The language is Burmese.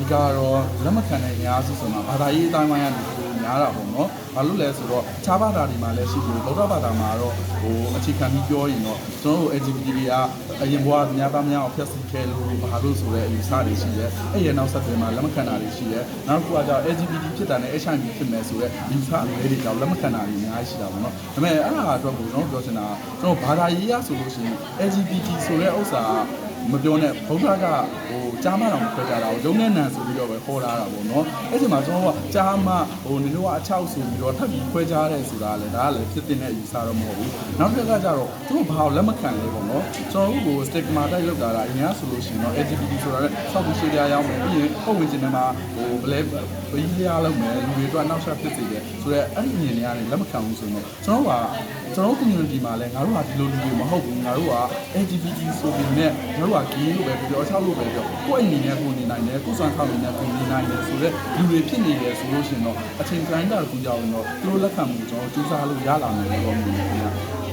ဒီကတော့လက်မခံတဲ့အများစုဆိုတော့ဘာသာရေးအတိုင်းဝိုင်းကနေများတာပေါ့နော်ဘာလို့လဲဆိုတော့ခြားဘာသာတွေမှာလည်းရှိတယ်ဗုဒ္ဓဘာသာမှာတော့အခြေခံပြီးပြောရင်တော့ကျွန်တော်တို့ LGBT တွေကအရင်ဘဝများသားများအောင်ဖျက်ဆီးခဲ့လို့ဘာလို့ဆိုတဲ့အယူဆတွေရှိတယ်အဲ့ရနောက်ဆက်တွဲမှာလက်မခံတာတွေရှိတယ်နောက်တစ်ခုကကျတော့ LGBT ဖြစ်တာနဲ့ HIV ဖြစ်မယ်ဆိုတဲ့ယူဆတွေကြောင့်လက်မခံတာတွေအများကြီးရှိတာပေါ့နော်ဒါပေမဲ့အဲ့ဒါအတွက်ကိုကျွန်တော်ပြောချင်တာကျွန်တော်ဘာသာရေးရဆိုလို့ရှိရင် LGBT ဆိုတဲ့ဥစ္စာမပြောနဲ့ဘုရားကကြားမတော်ခွဲကြတာကိုရုံနဲ့နံဆိုပြီးတော့ပဲခေါ်လာတာပေါ့နော်အဲ့ဒီမှာကျွန်တော်ကကြားမနေတော့အချောက်ဆိုပြီးတော့ထပ်ပြီးခွဲကြရဲဆိုတာလေဒါကလည်းဖြစ်တဲ့အယူဆတော့မဟုတ်ဘူးနောက်တစ်ခါကျတော့သူတို့ဘာကိုလက်မခံလဲပေါ့နော်ကျွန်တော်တို့ကို stigma တိုက်လောက်တာအရင်ကဆိုလို့ရှိရင်တော့ LGBT ဆိုတာလည်းဆောက်ပြီးရှေ့ပြရောက်မယ်ပြီးရင်ပုံဝင်ခြင်းတွေမှာဘလဲပြီးရလောက်မယ်လူတွေအတွက်နောက်ဆက်ဖြစ်စေတယ်ဆိုတော့အဲ့ဒီအမြင်တွေကနေလက်မခံဘူးဆိုတော့ကျွန်တော် community မှာလည်းငါတို့ကဒီလိုလူတွေမဟုတ်ဘူးငါတို့က LGBT ဆိုပြီးနဲ့ငါတို့က gay လို့ပဲပြောအချောက်လို့ပဲပြောကိုယ့်အနေနဲ့ကိုနေနိုင်တယ်ကိုယ်စွမ်းဆောင်နေတဲ့ကိုနေနိုင်တယ်ဆိုတော့လူတွေဖြစ်နေတယ်ဆိုလို့ရှိရင်တော့အချိန်တိုင်းတာကိုကြောက်ရင်တော့သူတို့လက်ခံမှုကျွန်တော်စူးစမ်းလို့ရလာမယ်လို့ပြောနေတယ်ခင်ဗျာ